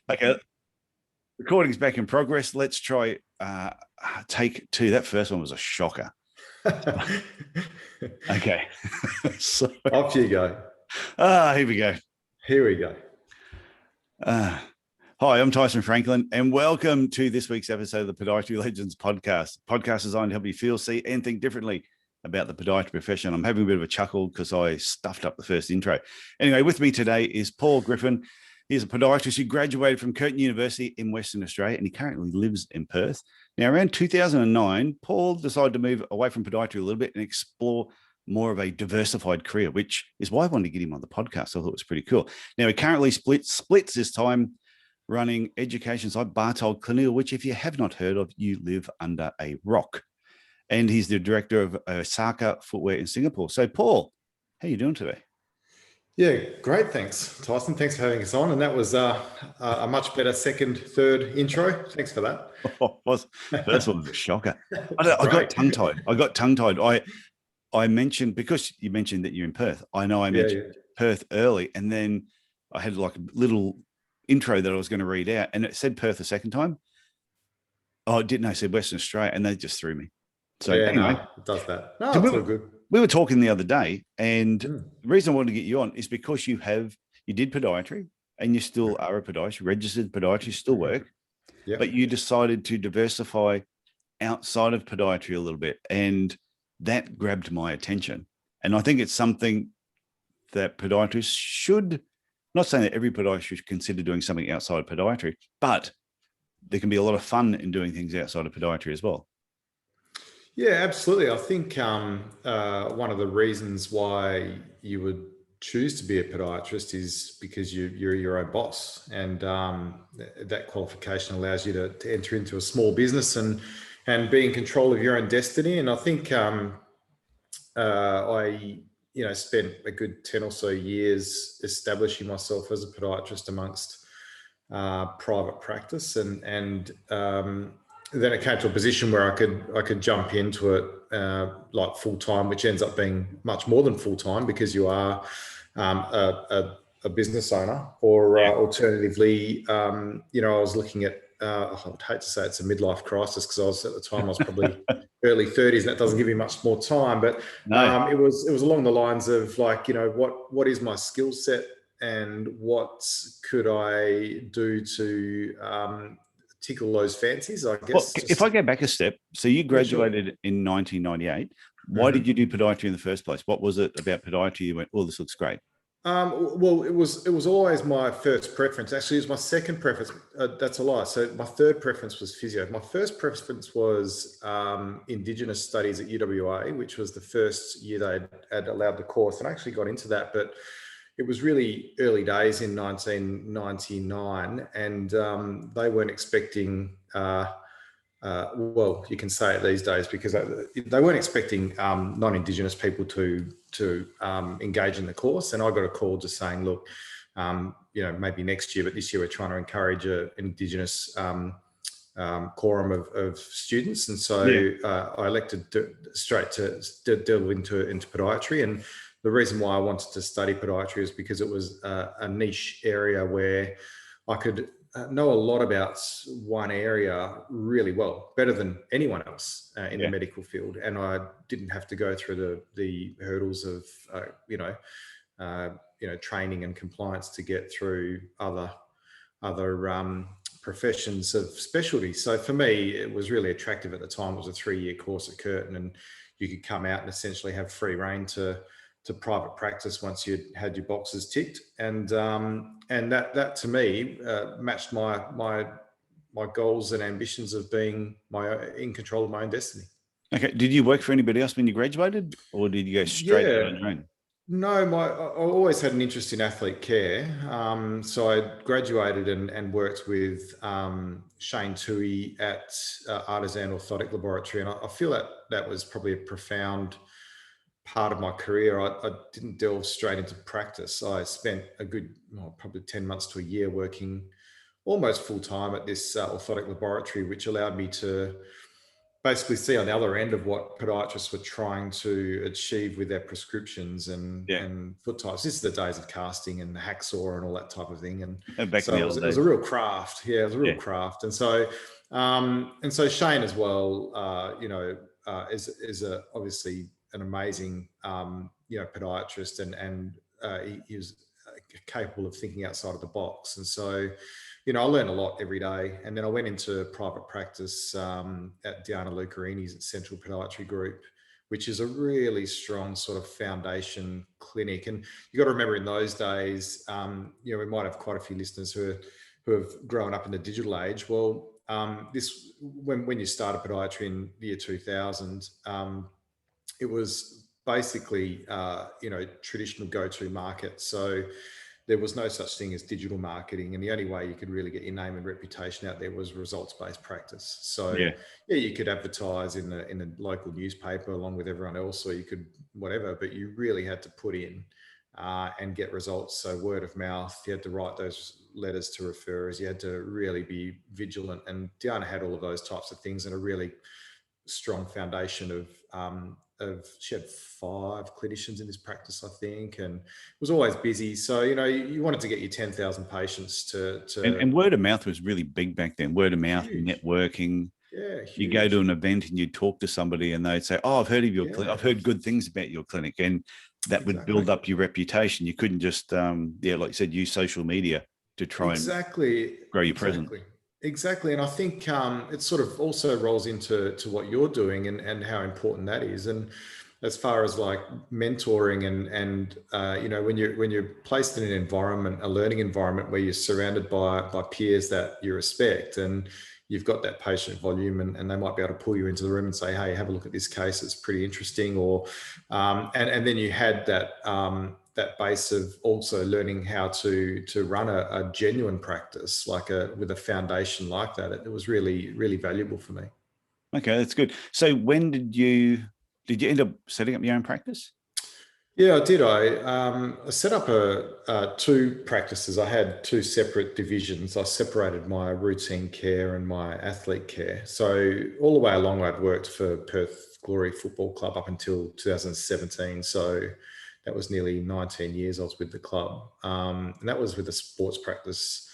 Okay, recording's back in progress. Let's try take two. That first one was a shocker. Okay. So off you go. Here we go. Here we go. Hi, I'm Tyson Franklin, and welcome to this week's episode of the Podiatry Legends podcast. Podcast designed to help you feel, see, and think differently about the podiatry profession. I'm having a bit of a chuckle because I stuffed up the first intro. Anyway, with me today is Paul Griffin. He's a podiatrist who graduated from Curtin University in Western Australia, and he currently lives in Perth. Now, around 2009, Paul decided to move away from podiatry a little bit and explore more of a diversified career, which is why I wanted to get him on the podcast. I thought it was pretty cool. Now, he currently splits his time running education site Bartold Clinical, which, if you have not heard of, you live under a rock. And he's the director of Osaka Footwear in Singapore. So, Paul, how are you doing today? Yeah, great. Thanks, Tyson. Thanks for having us on. And that was a much better third intro. Thanks for that. First one was a shocker. I got tongue-tied. I mentioned, because you mentioned that you're in Perth, I know I mentioned Perth early, and then I had like a little intro that I was going to read out, and it said Perth a second time. Oh, it didn't. I said Western Australia, and they just threw me. So anyway, it does that. No, it's all good. We were talking the other day, and the reason I wanted to get you on is because you did podiatry, and you still are a podiatrist, registered podiatrist, still work, but you decided to diversify outside of podiatry a little bit, and that grabbed my attention. And I think it's something that podiatrists should, not saying that every podiatrist should consider doing something outside podiatry, but there can be a lot of fun in doing things outside of podiatry as well. Yeah, absolutely. I think one of the reasons why you would choose to be a podiatrist is because you're your own boss, and that qualification allows you to enter into a small business and be in control of your own destiny. And I think I spent a good 10 or so years establishing myself as a podiatrist amongst private practice, and then it came to a position where I could jump into it like full time, which ends up being much more than full time because you are a business owner. Or alternatively, I was looking at I would hate to say it's a midlife crisis, because at the time I was probably early 30s, and that doesn't give you much more time. But it was along the lines of like, what is my skill set, and what could I do to tickle those fancies, I guess. Well, if I go back a step, so you graduated in 1998. Why did you do podiatry in the first place? What was it about podiatry you went, oh, this looks great? Well, it was always my first preference. Actually, it was my second preference. That's a lie. So my third preference was physio. My first preference was Indigenous Studies at UWA, which was the first year they had allowed the course. And I actually got into that, but it was really early days in 1999, and they weren't expecting, well, you can say it these days, because they weren't expecting non-Indigenous people to engage in the course. And I got a call just saying, look, maybe next year, but this year we're trying to encourage an Indigenous quorum of students. And so I elected straight to delve into podiatry. And the reason why I wanted to study podiatry is because it was a niche area where I could know a lot about one area really well, better than anyone else in the medical field. And I didn't have to go through the hurdles of, training and compliance to get through other professions of specialty. So for me, it was really attractive at the time. It was a 3-year course at Curtin, and you could come out and essentially have free reign to private practice once you'd had your boxes ticked, and that to me matched my goals and ambitions of being in control of my own destiny. Okay, did you work for anybody else when you graduated, or did you go straight on your own? No, I always had an interest in athlete care. So I graduated and worked with Shane Toohey at Artisan Orthotic Laboratory, and I feel that was probably a profound part of my career. I didn't delve straight into practice. I spent a good, probably 10 months to a year working almost full time at this orthotic laboratory, which allowed me to basically see on the other end of what podiatrists were trying to achieve with their prescriptions Yeah. and foot types. This is the days of casting and hacksaw and all that type of thing. And Back in so the it old was a days. real craft. Yeah, it was a real Yeah. craft. And so Shane as well, is obviously an amazing, podiatrist, and he was capable of thinking outside of the box. And so, I learned a lot every day. And then I went into private practice at Diana Lucarini's Central Podiatry Group, which is a really strong sort of foundation clinic. And you got to remember, in those days, we might have quite a few listeners who have grown up in the digital age. Well, when you started podiatry in the year 2000, it was basically traditional go-to market. So there was no such thing as digital marketing, and the only way you could really get your name and reputation out there was results-based practice. So yeah, you could advertise in the local newspaper along with everyone else, or you could whatever, but you really had to put in and get results. So word of mouth, you had to write those letters to referrers, you had to really be vigilant, and Diana had all of those types of things, and a really strong foundation of she had 5 clinicians in this practice, I think, and it was always busy. So, you wanted to get your 10,000 patients to and word of mouth was really big back then. Word of mouth, huge. networking. Yeah, huge. You go to an event and you talk to somebody and they'd say, "Oh, I've heard of your clinic. I've heard good things about your clinic," and that would build up your reputation. You couldn't just, like you said, use social media to try and grow your presence. Exactly. And I think it sort of also rolls into what you're doing and how important that is. And as far as like mentoring and when you're placed in an environment, a learning environment where you're surrounded by peers that you respect, and you've got that patient volume, and they might be able to pull you into the room and say, "Hey, have a look at this case. It's pretty interesting." Or and then you had that base of also learning how to run a genuine practice, with a foundation like that. It was really, really valuable for me. Okay, that's good. So when did you end up setting up your own practice? Yeah, I did. I set up 2 practices. I had 2 separate divisions. I separated my routine care and my athlete care. So all the way along, I'd worked for Perth Glory Football Club up until 2017. So that was nearly 19 years I was with the club. And that was with a sports practice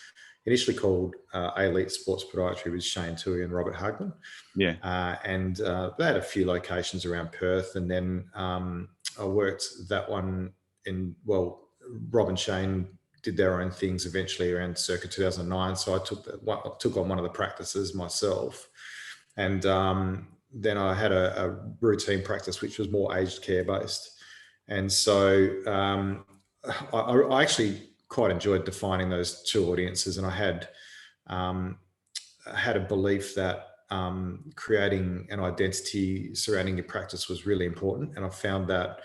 initially called Elite Sports Podiatry with Shane Tui and Robert Hagman. Yeah. And they had a few locations around Perth. And then I worked that one Rob and Shane did their own things eventually around circa 2009. So I took on one of the practices myself. And then I had a routine practice, which was more aged care based. And so I actually quite enjoyed defining those 2 audiences. And I had a belief that creating an identity surrounding your practice was really important. And I found that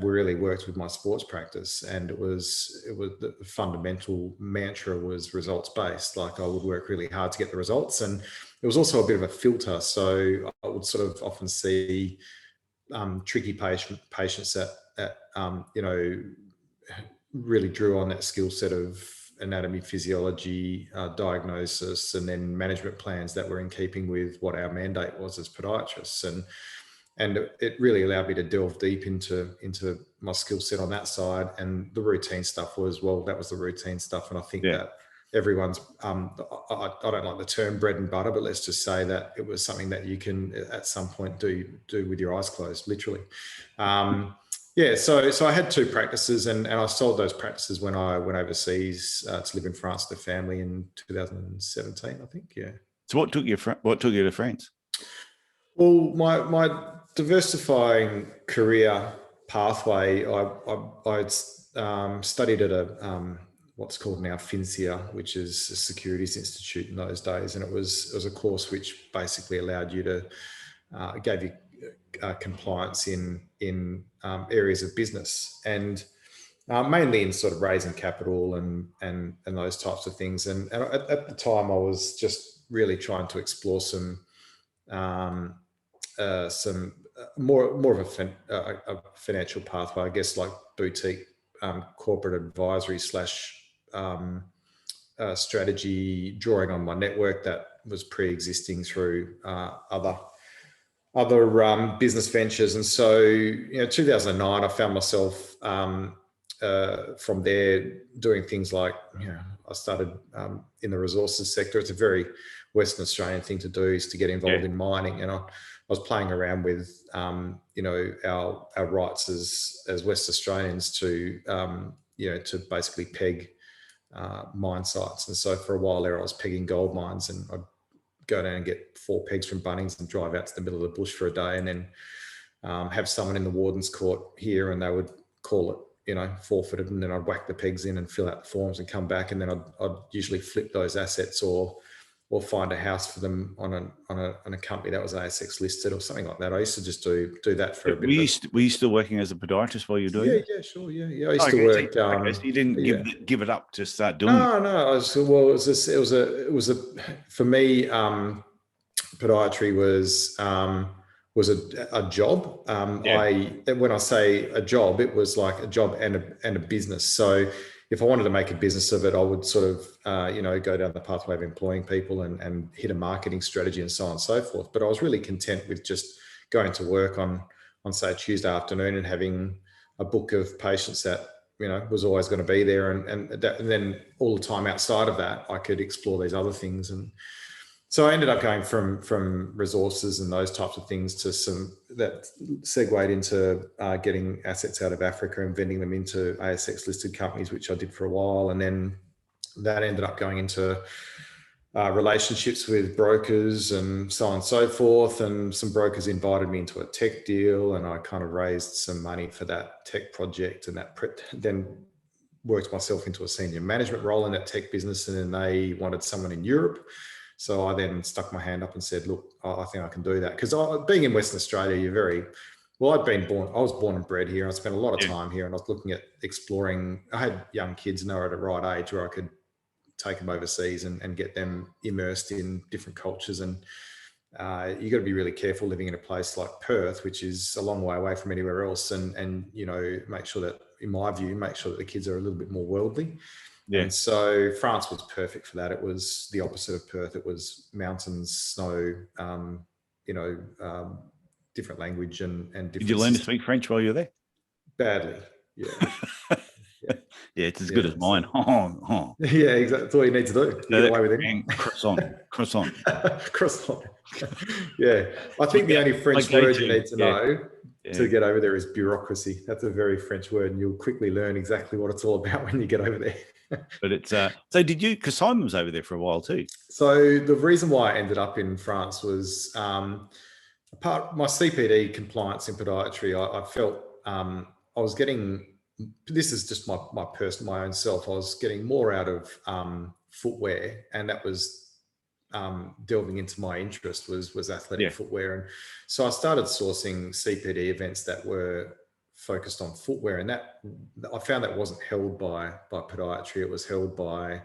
really worked with my sports practice. And it was the fundamental mantra was results based. Like, I would work really hard to get the results. And it was also a bit of a filter. So I would sort of often see tricky patients that really drew on that skill set of anatomy, physiology, diagnosis, and then management plans that were in keeping with what our mandate was as podiatrists. And it really allowed me to delve deep into my skill set on that side. And the routine stuff that was the routine stuff. And I think that everyone's, I don't like the term bread and butter, but let's just say that it was something that you can at some point do with your eyes closed, literally. So I had 2 practices, and I sold those practices when I went overseas to live in France with the family in 2017, I think. Yeah. So what took you to France? Well, my diversifying career pathway, I studied at a what's called now FinCEA, which is a securities institute in those days, and it was a course which basically allowed you to gave you compliance in areas of business, and mainly in sort of raising capital and those types of things. And at the time, I was just really trying to explore some more of a financial pathway, I guess, like boutique corporate advisory / strategy, drawing on my network that was pre-existing through other business ventures. And so, 2009, I found myself from there doing things like, I started in the resources sector. It's a very Western Australian thing to do, is to get involved in mining. And I was playing around with, our rights as West Australians to, to basically peg mine sites. And so for a while there, I was pegging gold mines, and I'd go down and get 4 pegs from Bunnings and drive out to the middle of the bush for a day, and then have someone in the warden's court here, and they would call it, forfeited, and then I'd whack the pegs in and fill out the forms and come back, and then I'd usually flip those assets or find a house for them on a company that was ASX listed or something like that. I used to just do that for a bit. Were you still working as a podiatrist while you were doing it? Yeah, sure. Yeah. I used to work. So you didn't give it up to start doing it? No. For me, podiatry was a job. When I say a job, it was like a job and a business. So if I wanted to make a business of it, I would sort of, go down the pathway of employing people and hit a marketing strategy and so on and so forth. But I was really content with just going to work on say, a Tuesday afternoon and having a book of patients that, was always going to be there. And then all the time outside of that, I could explore these other things. And so I ended up going from resources and those types of things to some that segued into getting assets out of Africa and vending them into ASX listed companies, which I did for a while. And then that ended up going into relationships with brokers and so on and so forth. And some brokers invited me into a tech deal, and I kind of raised some money for that tech project, and then worked myself into a senior management role in that tech business. And then they wanted someone in Europe. So I then stuck my hand up and said, look, I think I can do that. Because being in Western Australia, I was born and bred here. I spent a lot of time here, and I was looking at exploring. I had young kids, and they were at a right age where I could take them overseas and get them immersed in different cultures. And you got to be really careful living in a place like Perth, which is a long way away from anywhere else. And make sure that, in my view, the kids are a little bit more worldly. Yeah. And so France was perfect for that. It was the opposite of Perth. It was mountains, snow, different language and different. Did you learn to speak French while you were there? Badly, yeah. Yeah, it's as good as mine. Yeah, exactly. That's all you need to do. Get away with it. Croissant. Croissant. Yeah. I think the only French word you need to know to get over there is bureaucracy. That's a very French word, and you'll quickly learn exactly what it's all about when you get over there. But it's so did you, because Simon was over there for a while too. So the reason why I ended up in France was apart my CPD compliance in podiatry. I felt I was getting, this is just my own self, I was getting more out of footwear, and that was delving into my interest was athletic footwear. And so I started sourcing CPD events that were focused on footwear, and that I found that wasn't held by podiatry. It was held by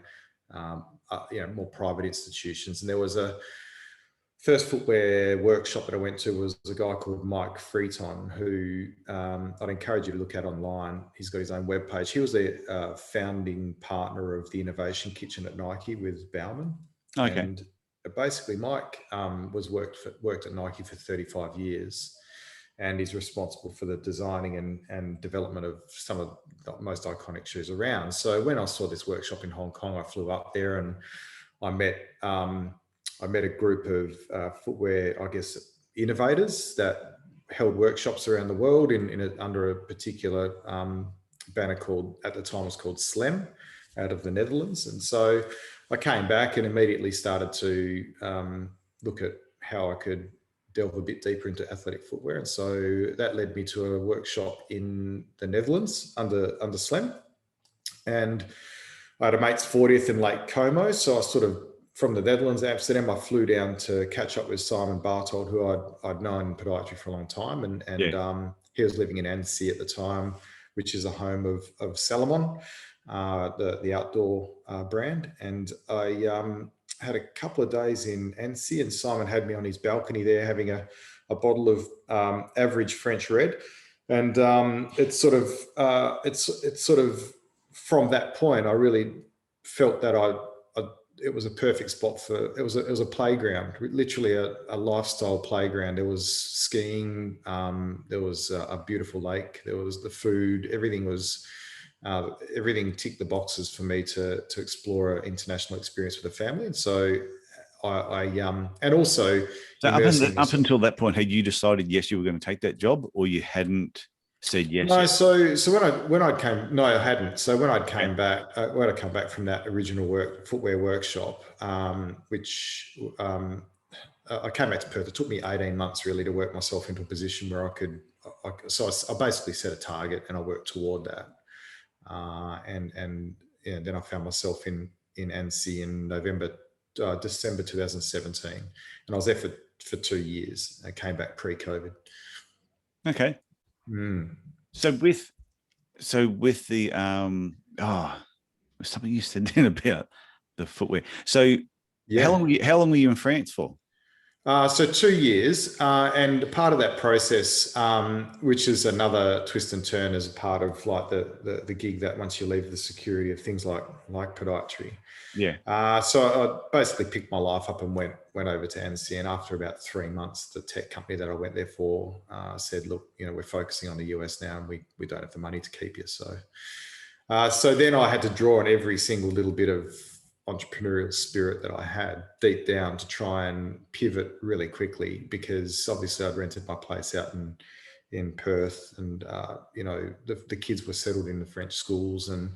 more private institutions. And there was a first footwear workshop that I went to was a guy called Mike Freeton, who I'd encourage you to look at online. He's got his own webpage. He was a founding partner of the Innovation Kitchen at Nike with Bauman. Okay. And basically Mike worked at Nike for 35 years. And he's responsible for the designing and development of some of the most iconic shoes around. So when I saw this workshop in Hong Kong, I flew up there, and I met a group of footwear, I guess, innovators that held workshops around the world under a particular banner called, at the time, was called SLEM, out of the Netherlands. And so I came back and immediately started to look at how I could delve a bit deeper into athletic footwear. And so that led me to a workshop in the Netherlands under SLEM. And I had a mate's 40th in Lake Como. So I sort of, from the Netherlands, Amsterdam, I flew down to catch up with Simon Bartold, who I'd known in podiatry for a long time. And he was living in Annecy at the time, which is a home of Salomon, the outdoor brand. And I had a couple of days in Annecy, and Simon had me on his balcony there having a bottle of average French red. And it's sort of from that point, I really felt that it was a perfect spot for, it was a playground, literally a lifestyle playground. There was skiing, there was a beautiful lake, there was the food, everything was, everything ticked the boxes for me to explore an international experience with a family. And so and also So immersing up myself. until that point, had you decided, yes, you were going to take that job, or you hadn't said yes? No, Yet? so when I came, no, I hadn't. So when I came Okay. back, when I come back from that original footwear workshop, which I came back to Perth. It took me 18 months really to work myself into a position where I could. I basically set a target and I worked toward that. And then I found myself in Annecy in December 2017, and I was there for 2 years. I came back pre-COVID. Okay. Mm. So with the something you said then about the footwear. So Yeah. how long were you in France for? So 2 years, and part of that process, which is another twist and turn as a part of like the gig, that once you leave the security of things like podiatry. Yeah. So I basically picked my life up and went over to Annecy, and after about 3 months, the tech company that I went there for said, look, we're focusing on the US now, and we don't have the money to keep you. So then I had to draw on every single little bit of entrepreneurial spirit that I had deep down to try and pivot really quickly, because obviously I'd rented my place out in Perth, and the kids were settled in the French schools, and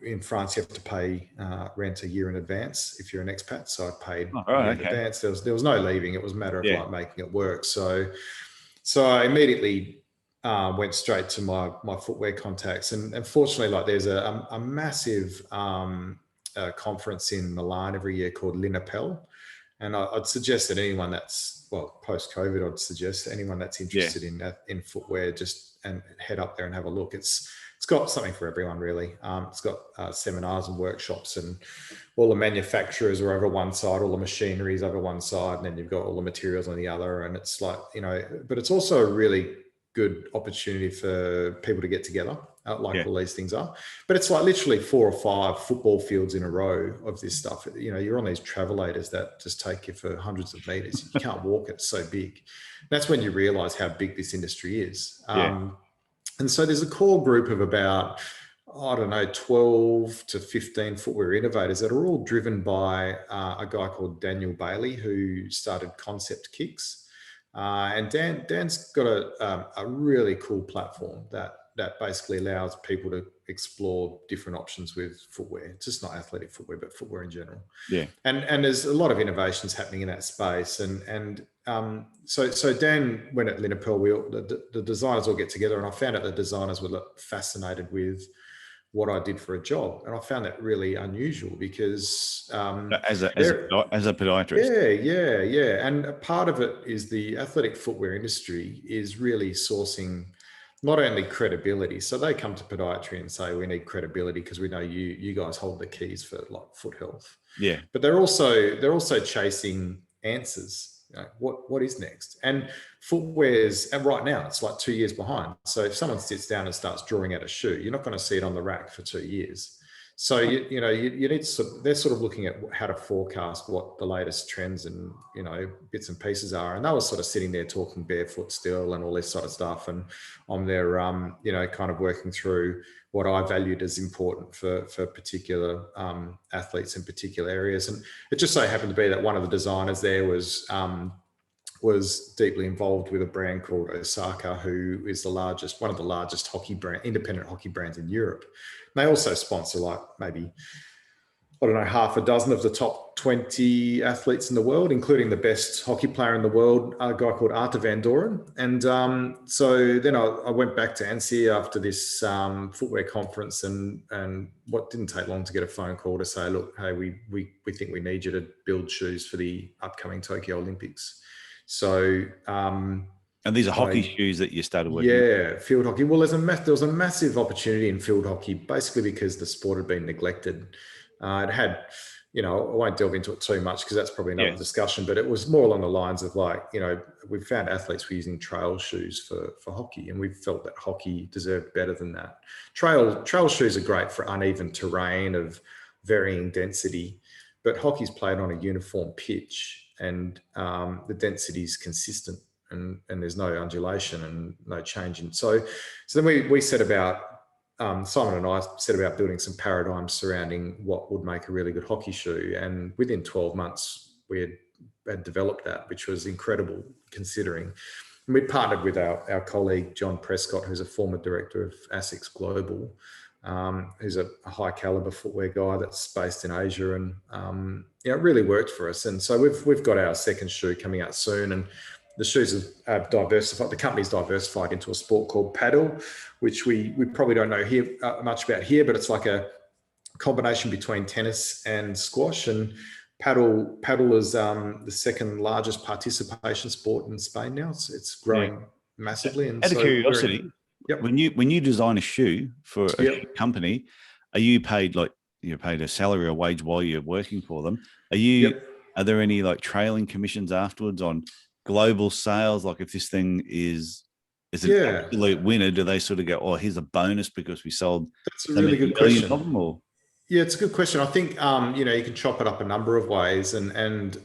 in France you have to pay rent a year in advance if you're an expat. So I paid a year in advance. There was no leaving. It was a matter of like making it work. So I immediately went straight to my footwear contacts, and fortunately, like, there's a massive conference in Milan every year called L'Inapel, and I'd suggest that anyone that's, well, post-COVID, I'd suggest anyone that's interested in footwear, just and head up there and have a look. It's got something for everyone, really. It's got seminars and workshops, and all the manufacturers are over one side, all the machinery is over one side, and then you've got all the materials on the other. And it's like, but it's also a really good opportunity for people to get together, all these things are. But it's like literally 4 or 5 football fields in a row of this stuff. You're on these travelators that just take you for hundreds of meters. You can't walk it, it's so big. That's when you realize how big this industry is. And so there's a core group of about, I don't know, 12 to 15 footwear innovators that are all driven by a guy called Daniel Bailey, who started Concept Kicks. And Dan's got a really cool platform that basically allows people to explore different options with footwear. It's just not athletic footwear, but footwear in general. Yeah. And there's a lot of innovations happening in that space. And so Dan, when at L'Inapel, the designers all get together, and I found out the designers were fascinated with what I did for a job. And I found that really unusual, because as a podiatrist. Yeah. And a part of it is the athletic footwear industry is really sourcing not only credibility. So they come to podiatry and say, we need credibility because we know you guys hold the keys for like foot health. Yeah. But they're also chasing answers. What is next? And footwear's, and right now it's like 2 years behind. So if someone sits down and starts drawing out a shoe, you're not going to see it on the rack for 2 years. So you need to, they're sort of looking at how to forecast what the latest trends and bits and pieces are. And they were sort of sitting there talking barefoot still and all this sort of stuff. And I'm there, kind of working through what I valued as important for particular athletes in particular areas. And it just so happened to be that one of the designers there was deeply involved with a brand called Osaka, who is one of the largest independent hockey brands in Europe. And they also sponsor like maybe, I don't know, half a dozen of the top 20 athletes in the world, including the best hockey player in the world, a guy called Arthur Van Doren. And so then I went back to Annecy after this footwear conference, and what didn't take long to get a phone call to say, look, hey, we think we need you to build shoes for the upcoming Tokyo Olympics. So and these are hockey shoes that you started working with? Yeah, field hockey. Well, there was a massive opportunity in field hockey, basically because the sport had been neglected. It had, I won't delve into it too much because that's probably another discussion, but it was more along the lines of like, we found athletes were using trail shoes for hockey, and we felt that hockey deserved better than that. Trail shoes are great for uneven terrain of varying density. but hockey's played on a uniform pitch, and the density is consistent, and there's no undulation and no change in. So then we set about, Simon and I set about building some paradigms surrounding what would make a really good hockey shoe, and within 12 months we had developed that, which was incredible considering. And we partnered with our colleague John Prescott, who's a former director of ASICS Global, who's a high caliber footwear guy that's based in Asia, and it really worked for us. And so we've got our second shoe coming out soon, and the shoes have diversified. The company's diversified into a sport called paddle, which we probably don't know here much about here, but it's like a combination between tennis and squash. And paddle is the second largest participation sport in Spain now. It's growing massively. And out of curiosity, when you design a shoe for a shoe company, are you paid a salary or wage while you're working for them? Are there any like trailing commissions afterwards on global sales? Like if this thing is an absolute winner, do they sort of go, oh, here's a bonus because we sold? That's a really good question. Of them, or? Yeah, it's a good question. I think, you can chop it up a number of ways, and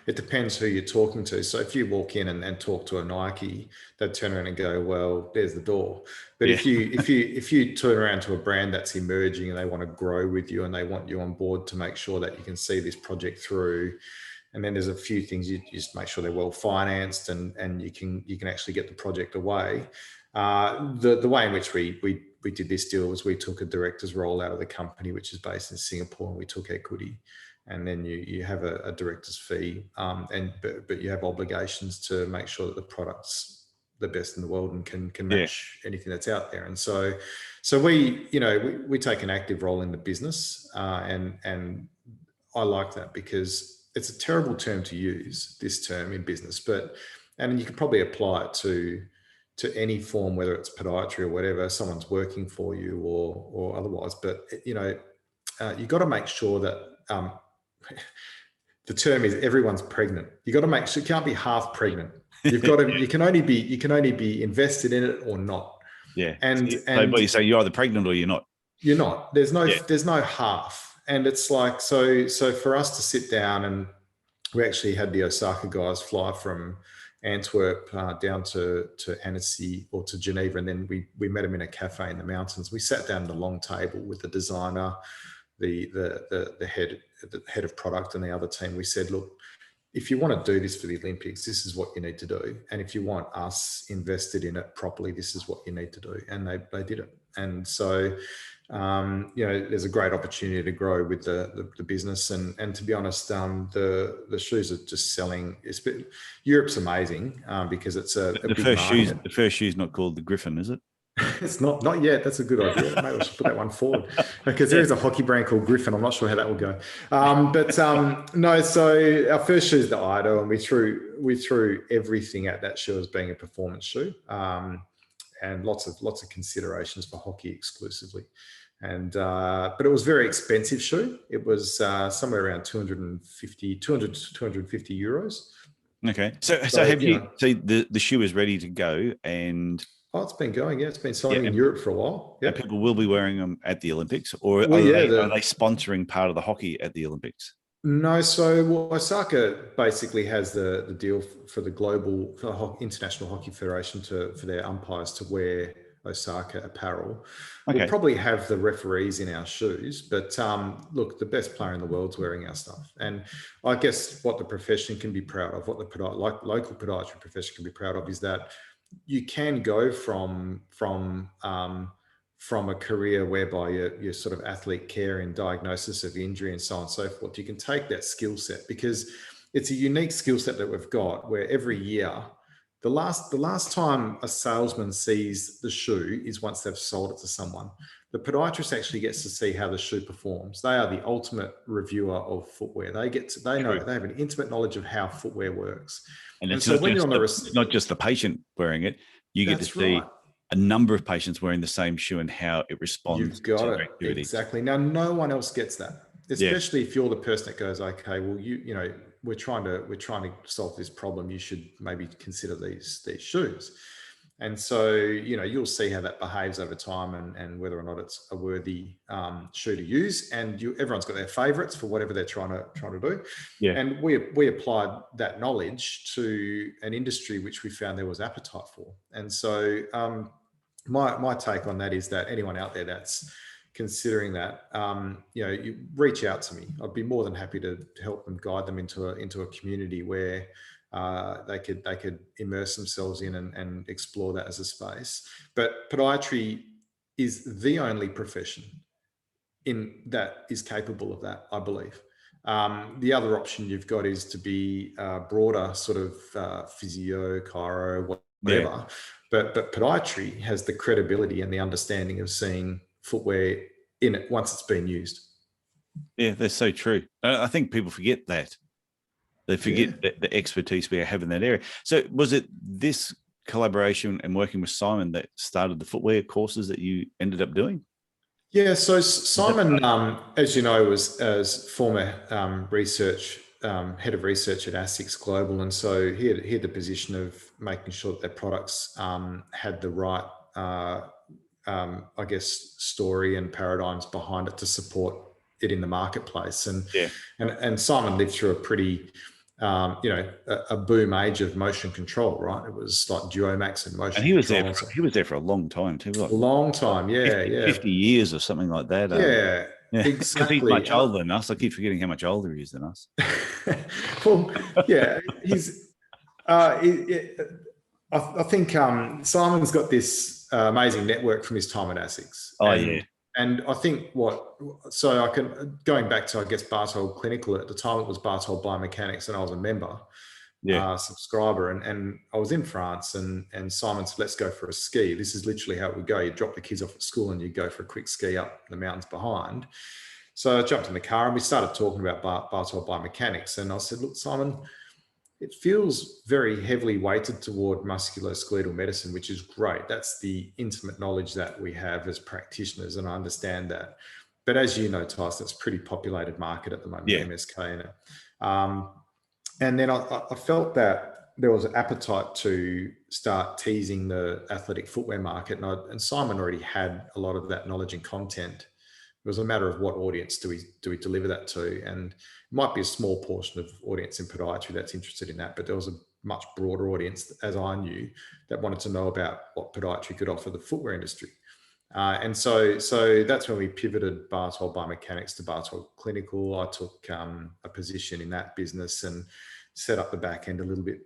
it depends who you're talking to. So if you walk in and talk to a Nike, they'd turn around and go, well, there's the door. But if you turn around to a brand that's emerging and they want to grow with you and they want you on board to make sure that you can see this project through, and then there's a few things you just make sure they're well financed and you can actually get the project away. The way in which we did this deal was we took a director's role out of the company, which is based in Singapore, and we took equity, and then you have a director's fee, but you have obligations to make sure that the product's the best in the world and can match anything that's out there. And so we take an active role in the business, and I like that because it's a terrible term to use, this term in business, and you can probably apply it to any form, whether it's podiatry or whatever, someone's working for you or otherwise. But, you've got to make sure that the term is everyone's pregnant. You got to make sure you can't be half pregnant. You've got to, you can only be invested in it or not. Yeah. And you say you're either pregnant or you're not. You're not. There's no half. And it's like, so for us to sit down, and we actually had the Osaka guys fly from Antwerp down to Annecy or to Geneva, and then we met them in a cafe in the mountains. We sat down at a long table with the designer, the head of product, and the other team. We said, look, if you want to do this for the Olympics, this is what you need to do, and if you want us invested in it properly, this is what you need to do. And they did it. And so there's a great opportunity to grow with the business, and to be honest, the shoes are just selling. Europe's amazing because it's a big market. The first shoe's not called the Griffin, is it? It's not yet. That's a good idea. Maybe I should put that one forward, because there is a hockey brand called Griffin. I'm not sure how that will go. No. So our first shoe is the Ido, and we threw everything at that shoe as being a performance shoe, and lots of considerations for hockey exclusively. And but it was a very expensive shoe. It was somewhere around 200 to 250 euros. Okay. So have you? So the shoe is ready to go, and it's been going. Yeah, it's been selling in Europe for a while. Yeah, people will be wearing them at the Olympics, or are they sponsoring part of the hockey at the Olympics? No, so Osaka basically has the deal for the International Hockey Federation for their umpires to wear Osaka apparel. Okay. We'll probably have the referees in our shoes, but look, the best player in the world's wearing our stuff. And I guess what the profession can be proud of, what the local podiatry profession can be proud of, is that you can go from a career whereby you're sort of athlete care and diagnosis of injury and so on and so forth. You can take that skill set, because it's a unique skill set that we've got, where every year, the last time a salesman sees the shoe is once they've sold it to someone. The podiatrist actually gets to see how the shoe performs. They are the ultimate reviewer of footwear. They have an intimate knowledge of how footwear works. And it's not just the patient wearing it. You get to see a number of patients wearing the same shoe and how it responds. You've got it. Activity. Exactly. Now, no one else gets that, especially if you're the person that goes, okay, well, we're trying to solve this problem. You should maybe consider these shoes. And so, you'll see how that behaves over time and whether or not it's a worthy shoe to use. And everyone's got their favorites for whatever they're trying to do. Yeah. And we applied that knowledge to an industry which we found there was appetite for. And so my take on that is that anyone out there that's considering that, you reach out to me. I'd be more than happy to help them, guide them into a community where they could immerse themselves in and explore that as a space. But podiatry is the only profession in that is capable of that, I believe. The other option you've got is to be broader, sort of physio, chiro, whatever. Yeah. But podiatry has the credibility and the understanding of seeing footwear in it once it's been used. Yeah, that's so true. I think people forget that. They forget the expertise we have in that area. So was it this collaboration and working with Simon that started the footwear courses that you ended up doing? Yeah, so Simon, as you know, was as former head of research at ASICS Global, and so he had the position of making sure that their products had the right, I guess, story and paradigms behind it to support it in the marketplace. And Simon lived through a pretty a boom age of motion control, right? It was like Duomax and motion. And he was there. He was there for a long time too. Like a long time, 50 years or something like that. Yeah, exactly. Because he's much older than us. I keep forgetting how much older he is than us. Well, yeah, he's. I think Simon's got this amazing network from his time at ASICS. Oh, yeah. And I think going back to, I guess, Bartold Clinical, at the time it was Bartold Biomechanics, and I was a member, subscriber. And I was in France, and Simon said, let's go for a ski. This is literally how it would go. You drop the kids off at school and you go for a quick ski up the mountains behind. So I jumped in the car and we started talking about Bartold Biomechanics. And I said, look, Simon, it feels very heavily weighted toward musculoskeletal medicine, which is great. That's the intimate knowledge that we have as practitioners, and I understand that. But as you know, Tyson, it's a pretty populated market at the moment, MSK in it. And then I felt that there was an appetite to start teasing the athletic footwear market, and Simon already had a lot of that knowledge and content. It was a matter of what audience do we deliver that to, and it might be a small portion of audience in podiatry that's interested in that, but there was a much broader audience, as I knew, that wanted to know about what podiatry could offer the footwear industry. And so that's when we pivoted Bartold Biomechanics to Bartold Clinical. I took a position in that business and set up the back end a little bit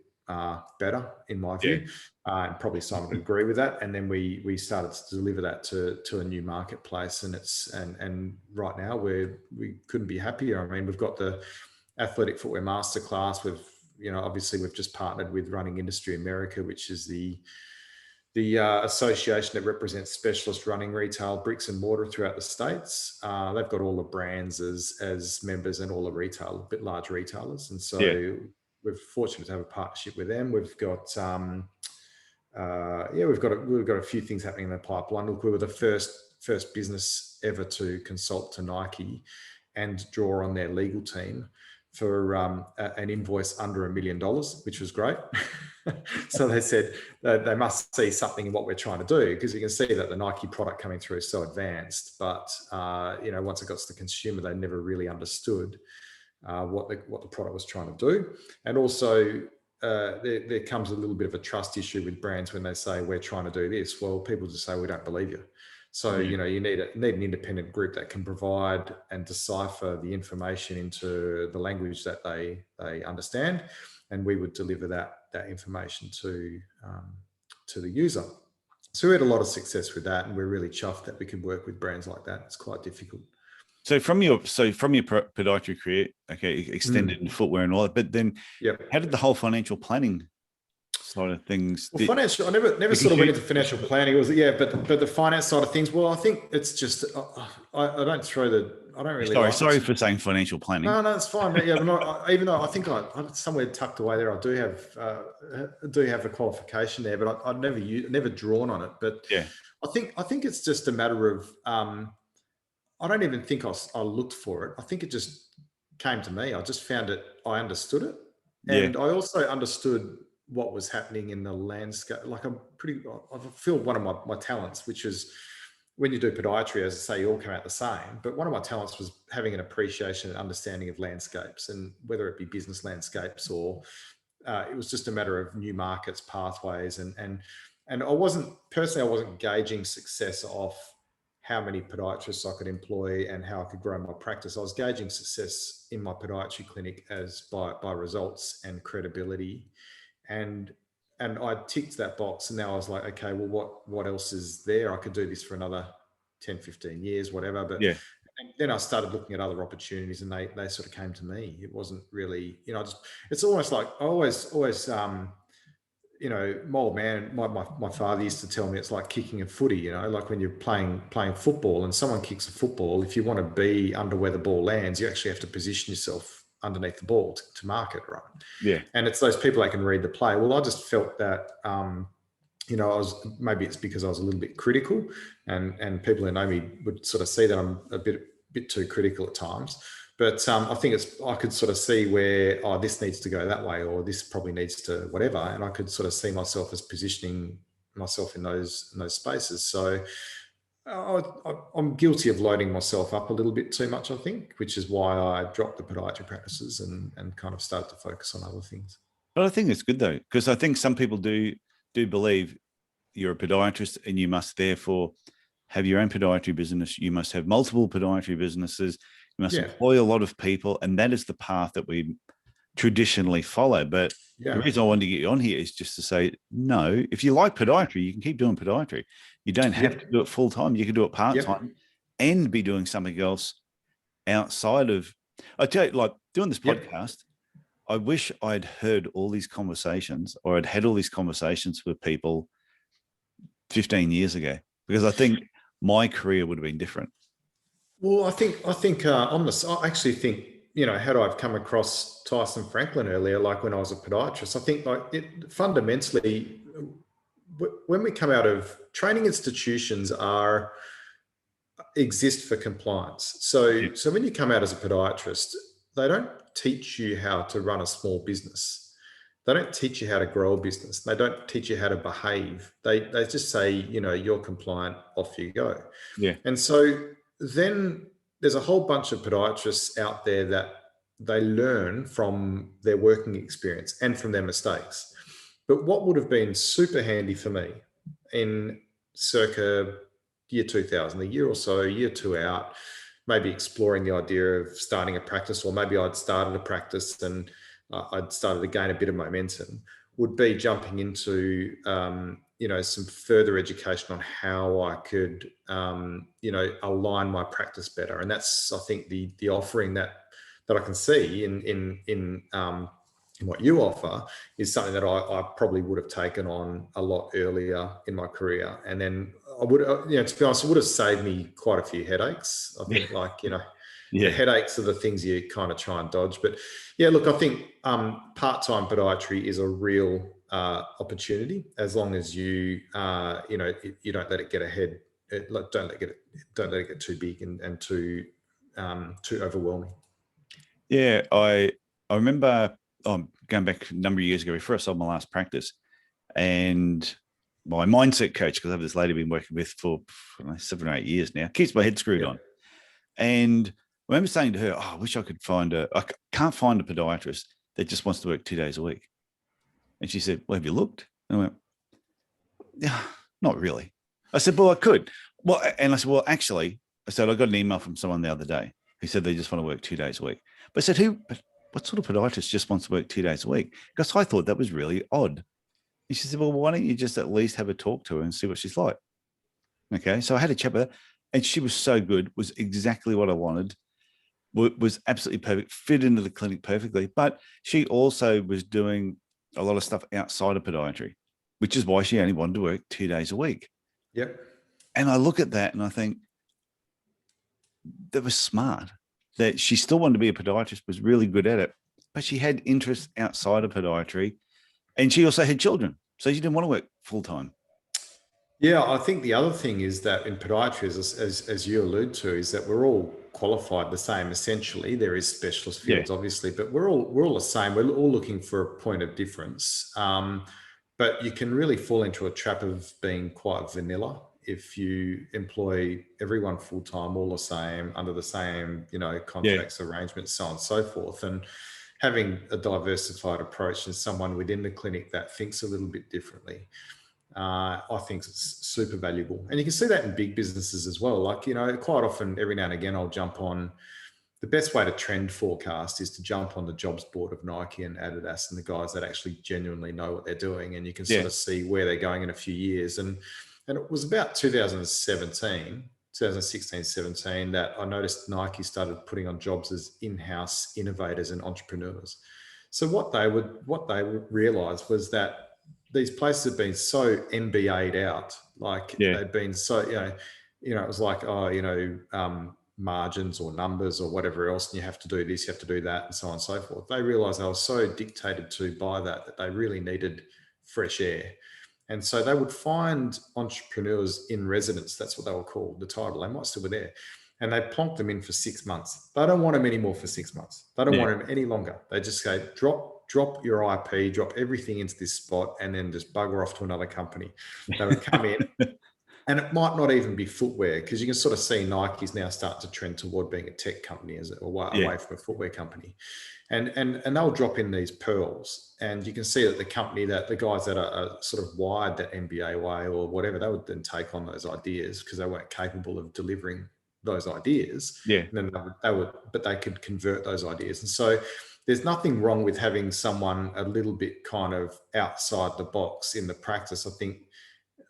better, in my view. And probably Simon would agree with that. And then we started to deliver that to a new marketplace. And right now we couldn't be happier. I mean, we've got the Athletic Footwear Masterclass. Obviously we've just partnered with Running Industry America, which is the association that represents specialist running retail bricks and mortar throughout the States. They've got all the brands as members and all the large retailers. And so we're fortunate to have a partnership with them. We've got, we've got a few things happening in the pipeline. Look, we were the first business ever to consult to Nike and draw on their legal team for an invoice under $1 million, which was great. So they said they must see something in what we're trying to do, because you can see that the Nike product coming through is so advanced, but once it got to the consumer, they never really understood what the product was trying to do. And also there comes a little bit of a trust issue with brands when they say we're trying to do this. Well, people just say we don't believe you. So you need an independent group that can provide and decipher the information into the language that they understand, and we would deliver that information to the user. So we had a lot of success with that, and we're really chuffed that we can work with brands like that. It's quite difficult. So from your podiatry career, extended in footwear and all that, but then how did the whole financial planning side of things? Well, financial, I never sort of went into financial planning. It was but the finance side of things. Well, I think it's just I don't really. Sorry for saying financial planning. No, it's fine. Yeah, even though I think I somewhere tucked away there, I do have a qualification there, but I've never drawn on it. But I think it's just a matter of I don't even think I looked for it. I think it just came to me. I just found it. I understood it, and I also understood what was happening in the landscape. Like I feel one of my talents, which is when you do podiatry, as I say, you all come out the same. But one of my talents was having an appreciation and understanding of landscapes, and whether it be business landscapes or it was just a matter of new markets, pathways, and I wasn't gauging success off how many podiatrists I could employ and how I could grow my practice. I was gauging success in my podiatry clinic as by results and credibility, and I ticked that box. And now I was like, okay, well, what else is there? I could do this for another 10, 15 years, whatever. But Yeah. and then I started looking at other opportunities, and they sort of came to me. It wasn't really, it's almost like I always my old man, my father used to tell me it's like kicking a footy, like when you're playing football and someone kicks a football, if you want to be under where the ball lands, you actually have to position yourself underneath the ball to mark it, right? Yeah. And it's those people that can read the play. Well, I just felt that, maybe it's because I was a little bit critical, and people who know me would sort of see that I'm a bit too critical at times. But I think I could sort of see where, this needs to go that way, or this probably needs to whatever. And I could sort of see myself as positioning myself in those spaces. So I'm guilty of loading myself up a little bit too much, I think, which is why I dropped the podiatry practices and kind of started to focus on other things. But I think it's good though, because I think some people do believe you're a podiatrist and you must therefore have your own podiatry business. You must have multiple podiatry businesses. You must employ a lot of people. And that is the path that we traditionally follow. But the reason I wanted to get you on here is just to say, no, if you like podiatry, you can keep doing podiatry. You don't have to do it full time. You can do it part-time and be doing something else outside of, I tell you, like doing this podcast, I wish I'd heard all these conversations, or I'd had all these conversations with people 15 years ago, because I think my career would have been different. Well, I actually think, had I come across Tyson Franklin earlier, like when I was a podiatrist, I think fundamentally, when we come out of training, institutions exist for compliance. So when you come out as a podiatrist, they don't teach you how to run a small business. They don't teach you how to grow a business. They don't teach you how to behave. They just say, you're compliant, off you go. Yeah. And so then there's a whole bunch of podiatrists out there that they learn from their working experience and from their mistakes. But what would have been super handy for me in circa year 2000, a year or so, year two out, maybe exploring the idea of starting a practice, or maybe I'd started a practice and I'd started to gain a bit of momentum, would be jumping into, some further education on how I could, align my practice better. And that's, I think, the offering that I can see in what you offer is something that I probably would have taken on a lot earlier in my career. And then I would, to be honest, it would have saved me quite a few headaches. I think the headaches are the things you kind of try and dodge. But look, I think part-time podiatry is a real opportunity, as long as you don't let it get ahead. Don't let it get too big and too overwhelming. Yeah, I remember going back a number of years ago before I sold my last practice, and my mindset coach, because I have this lady I've been working with for 7 or 8 years now, keeps my head screwed on. And I remember saying to her, I wish I could I can't find a podiatrist that just wants to work 2 days a week. And she said, well, have you looked? And I went, yeah, not really. I said, well, I could. Well, and I said, well, actually, I said, I got an email from someone the other day who said they just want to work 2 days a week. But I said, what sort of podiatrist just wants to work 2 days a week? Because I thought that was really odd. And she said, well, why don't you just at least have a talk to her and see what she's like? Okay. So I had a chat with her, and she was so good, was exactly what I wanted, was absolutely perfect, fit into the clinic perfectly. But she also was doing a lot of stuff outside of podiatry, which is why she only wanted to work 2 days a week. Yep. And I look at that and I think that was smart, that she still wanted to be a podiatrist, was really good at it, but she had interests outside of podiatry, and she also had children. So she didn't want to work full time. Yeah, I think the other thing is that in podiatry, as you allude to, is that we're all qualified the same essentially. There is specialist fields, obviously, but we're all the same. We're all looking for a point of difference. But you can really fall into a trap of being quite vanilla if you employ everyone full time, all the same, under the same, contracts, arrangements, so on and so forth. And having a diversified approach and someone within the clinic that thinks a little bit differently, I think it's super valuable. And you can see that in big businesses as well. Like, quite often, every now and again, I'll jump on. The best way to trend forecast is to jump on the jobs board of Nike and Adidas and the guys that actually genuinely know what they're doing. And you can sort of see where they're going in a few years. And it was about 2016, 17, that I noticed Nike started putting on jobs as in-house innovators and entrepreneurs. So what they realized was that these places have been so MBA'd out, like they've been so, it was like, margins or numbers or whatever else, and you have to do this, you have to do that, and so on and so forth. They realized they were so dictated to by that they really needed fresh air. And so they would find entrepreneurs in residence, that's what they were called, the title, they might still be there, and they plonked them in for 6 months. They don't want them anymore for 6 months. They don't want them any longer. They just say, drop your IP, drop everything into this spot, and then just bugger off to another company. They would come in, and it might not even be footwear, because you can sort of see Nike's now start to trend toward being a tech company away from a footwear company. And they'll drop in these pearls, and you can see that the guys that are sort of wired that MBA way or whatever, they would then take on those ideas because they weren't capable of delivering those ideas. And then but they could convert those ideas. And so there's nothing wrong with having someone a little bit kind of outside the box in the practice. I think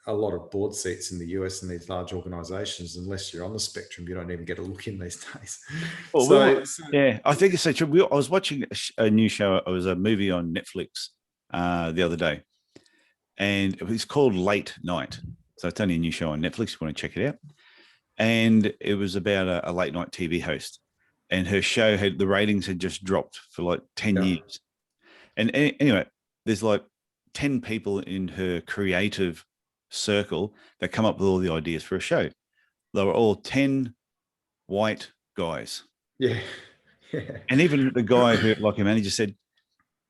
a lot of board seats in the US and these large organizations, unless you're on the spectrum, you don't even get a look in these days. Well, I think it's so true. I was watching a new show. It was a movie on Netflix the other day, and it was called Late Night. So it's only a new show on Netflix. If you want to check it out. And it was about a late night TV host, and her show the ratings had just dropped for like 10 years. And anyway, there's like 10 people in her creative circle that come up with all the ideas for a show. They were all 10 white guys. And even the guy who, like her manager, said,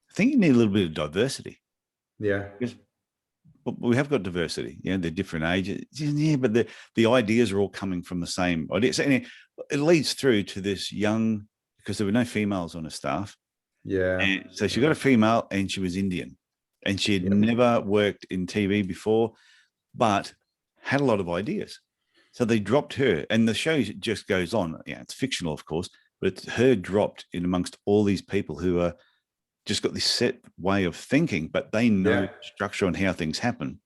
I think you need a little bit of diversity. Because we have got diversity. They're different ages. But the ideas are all coming from the same ideas. And it leads through to this young, because there were no females on her staff. And so she got a female, and she was Indian, and she had never worked in TV before, but had a lot of ideas. So they dropped her, and the show just goes on. It's fictional, of course, but it's her dropped in amongst all these people who are just got this set way of thinking, but they know structure on how things happen.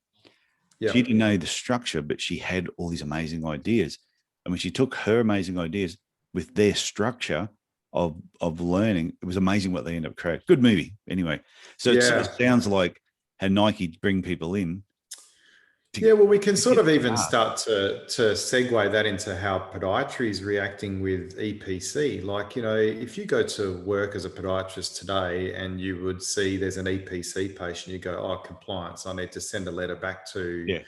She didn't know the structure, but she had all these amazing ideas. And when she took her amazing ideas with their structure of learning, it was amazing what they ended up creating. Good movie, anyway. So it sort of sounds like how Nike bring people in. Well, we can sort of even start to segue that into how podiatry is reacting with EPC. Like, if you go to work as a podiatrist today and you would see there's an EPC patient, you go, oh, compliance, I need to send a letter back to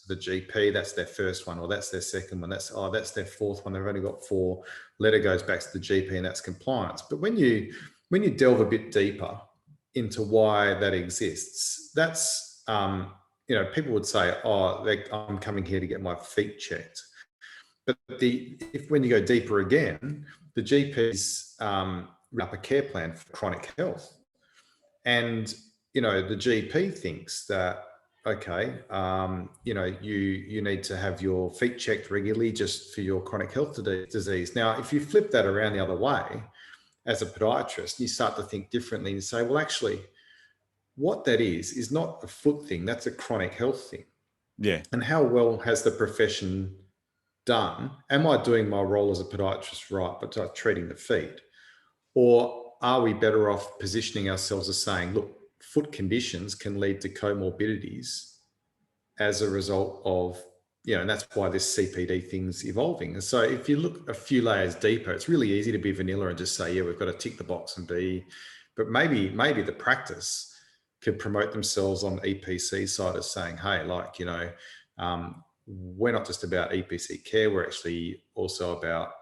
the GP. That's their first one, or that's their second one. That's their fourth one. They've only got 4. Letter goes back to the GP, and that's compliance. But when you delve a bit deeper into why that exists, that's people would say, I'm coming here to get my feet checked. But when you go deeper again, the GP's up a care plan for chronic health. And, the GP thinks that, okay, you need to have your feet checked regularly just for your chronic health disease. Now, if you flip that around the other way, as a podiatrist, you start to think differently and say, well, actually, what that is not a foot thing, that's a chronic health thing. And how well has the profession done? Am I doing my role as a podiatrist right, but treating the feet? Or are we better off positioning ourselves as saying, look, foot conditions can lead to comorbidities as a result of, and that's why this CPD thing's evolving. And so if you look a few layers deeper, it's really easy to be vanilla and just say, we've got to tick the box and but maybe the practice could promote themselves on the EPC side as saying, hey, we're not just about EPC care, we're actually also about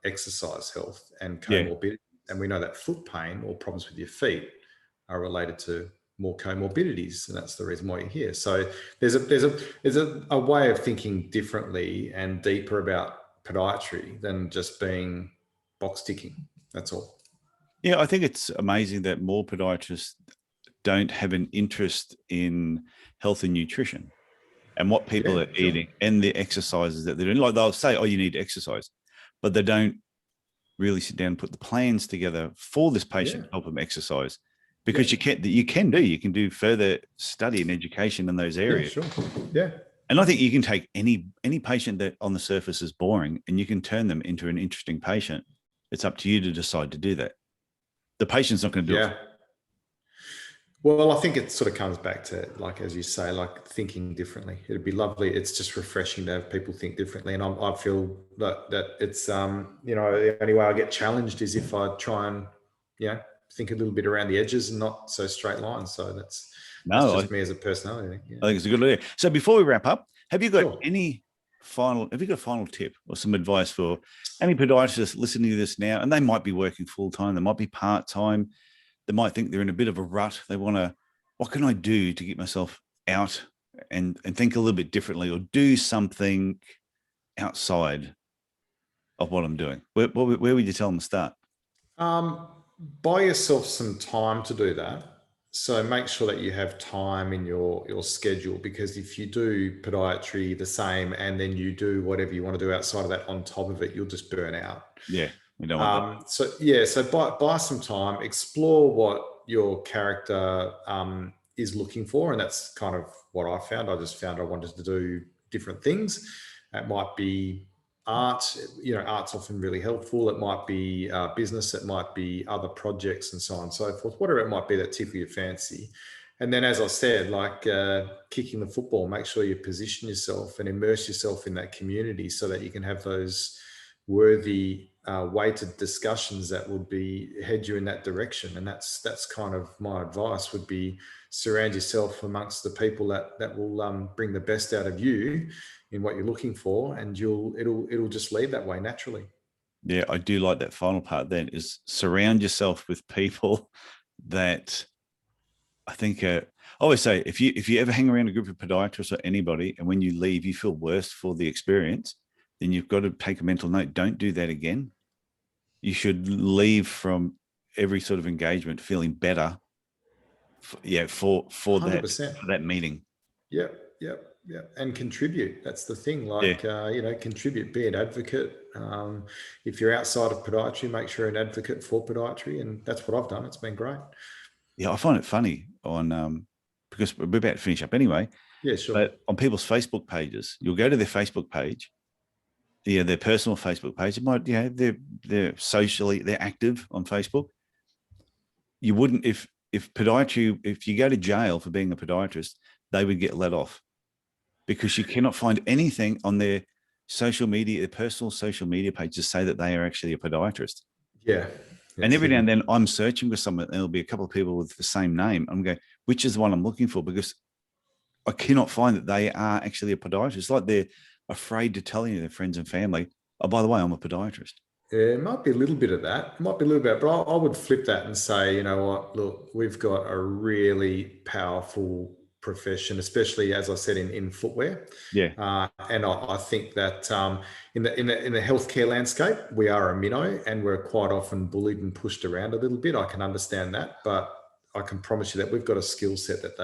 exercise health and Yeah. comorbidity. And we know that foot pain or problems with your feet are related to more comorbidities, and that's the reason why you're here. So there's a way of thinking differently and deeper about podiatry than just being box ticking. That's all. Yeah, I think it's amazing that more podiatrists don't have an interest in health and nutrition and what people are eating and the exercises that they're doing. Like they'll say, oh, you need to exercise, but they don't really sit down and put the plans together for this patient to help them exercise. Because you can do further study and education in those areas. Yeah, sure. Yeah. And I think you can take any patient that on the surface is boring and you can turn them into an interesting patient. It's up to you to decide to do that. The patient's not going to do it. Well, I think it sort of comes back to, like, as you say, like thinking differently. It'd be lovely. It's just refreshing to have people think differently. And I feel that it's, the only way I get challenged is if I try and, think a little bit around the edges and not so straight lines. So that's just me as a personality. Yeah. I think it's a good idea. So before we wrap up, have you got a final tip or some advice for any podiatrists listening to this now? And they might be working full-time, they might be part-time, they might think they're in a bit of a rut. They want to, what can I do to get myself out and think a little bit differently or do something outside of what I'm doing? Where would you tell them to start? Buy yourself some time to do that. So make sure that you have time in your schedule, because if you do podiatry the same and then you do whatever you want to do outside of that on top of it, you'll just burn out. Yeah, we don't want that. So buy some time, explore what your character is looking for, and that's kind of what I found. I just found I wanted to do different things. It might be art, art's often really helpful. It might be business, it might be other projects and so on and so forth, whatever it might be that tickle your fancy. And then, as I said, like kicking the football, make sure you position yourself and immerse yourself in that community so that you can have those worthy weighted discussions that would head you in that direction. And that's kind of my advice, would be surround yourself amongst the people that will bring the best out of you in what you're looking for, and it'll just lead that way naturally. Yeah, I do like that final part then, is surround yourself with people that I think I always say, if you ever hang around a group of podiatrists or anybody and when you leave you feel worse for the experience, then you've got to take a mental note. Don't do that again. You should leave from every sort of engagement feeling better for that meeting. Yep. And contribute. That's the thing. Like, contribute, be an advocate. If you're outside of podiatry, make sure you're an advocate for podiatry. And that's what I've done. It's been great. Yeah, I find it funny because we're about to finish up anyway. Yeah, sure. But on people's Facebook pages, you'll go to their Facebook page, their personal Facebook page. It might, they're active on Facebook. You wouldn't, if podiatry, if you go to jail for being a podiatrist, they would get let off, because you cannot find anything on their social media, their personal social media page, to say that they are actually a podiatrist. Yeah. And every now and then I'm searching for someone, and there'll be a couple of people with the same name. I'm going, which is the one I'm looking for? Because I cannot find that they are actually a podiatrist. Like they're afraid to tell their friends and family, oh, by the way, I'm a podiatrist. Yeah, it might be a little bit of that. It might be a little bit, but I would flip that and say, you know what, look, we've got a really powerful profession, especially, as I said, in footwear. Yeah. And I think that in the healthcare landscape, we are a minnow, and we're quite often bullied and pushed around a little bit. I can understand that, but I can promise you that we've got a skill set that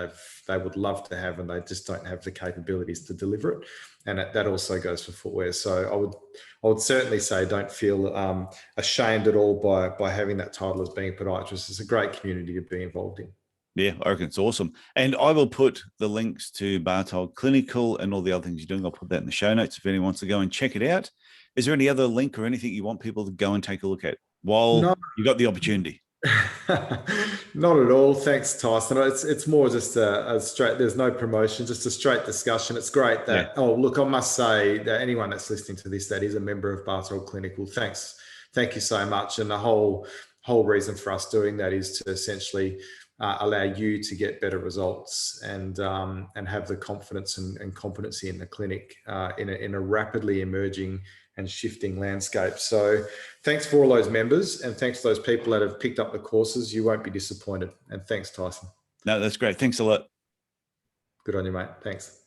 they would love to have, and they just don't have the capabilities to deliver it. And that also goes for footwear. So I would certainly say, don't feel ashamed at all by having that title as being a podiatrist. It's a great community to be involved in. Yeah, I reckon it's awesome. And I will put the links to Bartold Clinical and all the other things you're doing. I'll put that in the show notes if anyone wants to go and check it out. Is there any other link or anything you want people to go and take a look at while you got the opportunity? Not at all. Thanks, Tyson. It's more just a straight, there's no promotion, just a straight discussion. It's great that, look, I must say that anyone that's listening to this that is a member of Bartold Clinical, thank you so much. And the whole reason for us doing that is to essentially allow you to get better results and have the confidence and competency in the clinic in a rapidly emerging and shifting landscape. So thanks for all those members, and thanks to those people that have picked up the courses. You won't be disappointed. And thanks, Tyson. No, that's great. Thanks a lot. Good on you, mate. Thanks.